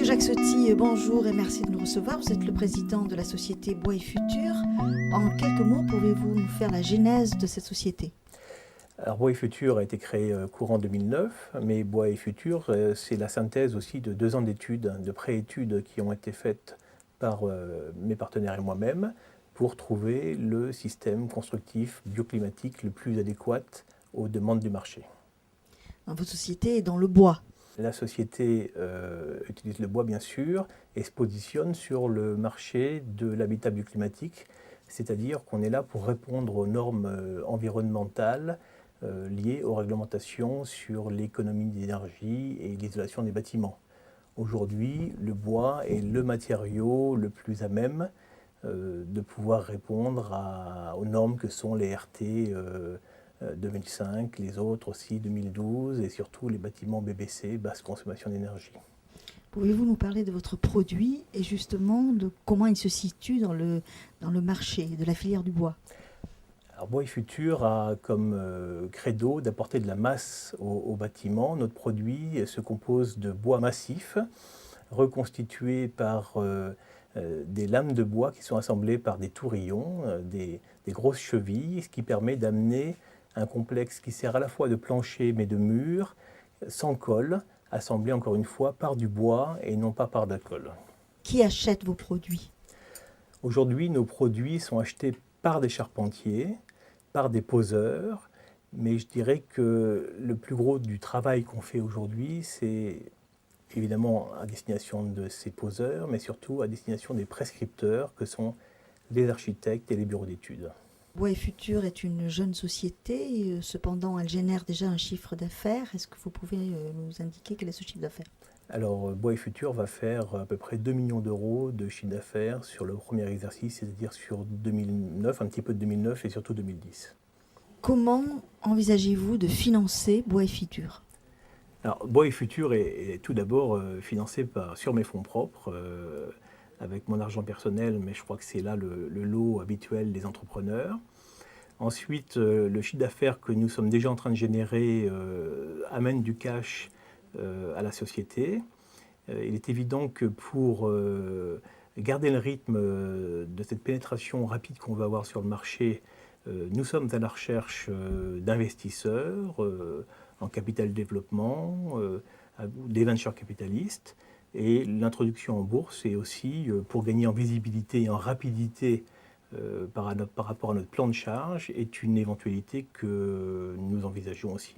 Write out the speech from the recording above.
Jacques Sotti, bonjour et merci de nous recevoir. Vous êtes le président de la société Bois et Futur. En quelques mots, pouvez-vous nous faire la genèse de cette société ? Alors Bois et Futur a été créé courant 2009, mais Bois et Futur, c'est la synthèse aussi de 2 ans d'études, de pré-études qui ont été faites par mes partenaires et moi-même pour trouver le système constructif bioclimatique le plus adéquat aux demandes du marché. Votre société est dans le bois. La société utilise le bois bien sûr et se positionne sur le marché de l'habitat bioclimatique, c'est-à-dire qu'on est là pour répondre aux normes environnementales liées aux réglementations sur l'économie d'énergie et l'isolation des bâtiments. Aujourd'hui, le bois est le matériau le plus à même de pouvoir répondre aux normes que sont les RT 2005, les autres aussi 2012 et surtout les bâtiments BBC, basse consommation d'énergie. Pouvez-vous nous parler de votre produit et justement de comment il se situe dans le marché de la filière du bois ? Alors Bois et Futur a comme credo d'apporter de la masse au bâtiment. Notre produit se compose de bois massif reconstitué par des lames de bois qui sont assemblées par des tourillons, des grosses chevilles, ce qui permet d'amener un complexe qui sert à la fois de plancher mais de mur, sans colle, assemblé encore une fois par du bois et non pas par de la colle. Qui achète vos produits ? Aujourd'hui, nos produits sont achetés par des charpentiers, par des poseurs, mais je dirais que le plus gros du travail qu'on fait aujourd'hui, c'est évidemment à destination de ces poseurs, mais surtout à destination des prescripteurs que sont les architectes et les bureaux d'études. Bois et Futur est une jeune société, cependant elle génère déjà un chiffre d'affaires. Est-ce que vous pouvez nous indiquer quel est ce chiffre d'affaires ? Alors Bois et Futur va faire à peu près 2 millions d'euros de chiffre d'affaires sur le premier exercice, c'est-à-dire sur 2009, un petit peu de 2009 et surtout 2010. Comment envisagez-vous de financer Bois et Futur ? Alors Bois et Futur est tout d'abord financé sur mes fonds propres, avec mon argent personnel, mais je crois que c'est là le lot habituel des entrepreneurs. Ensuite, le chiffre d'affaires que nous sommes déjà en train de générer amène du cash à la société. Il est évident que pour garder le rythme de cette pénétration rapide qu'on va avoir sur le marché, nous sommes à la recherche d'investisseurs en capital développement, des venture capitalistes. Et l'introduction en bourse est aussi pour gagner en visibilité et en rapidité par rapport à notre plan de charge est une éventualité que nous envisageons aussi.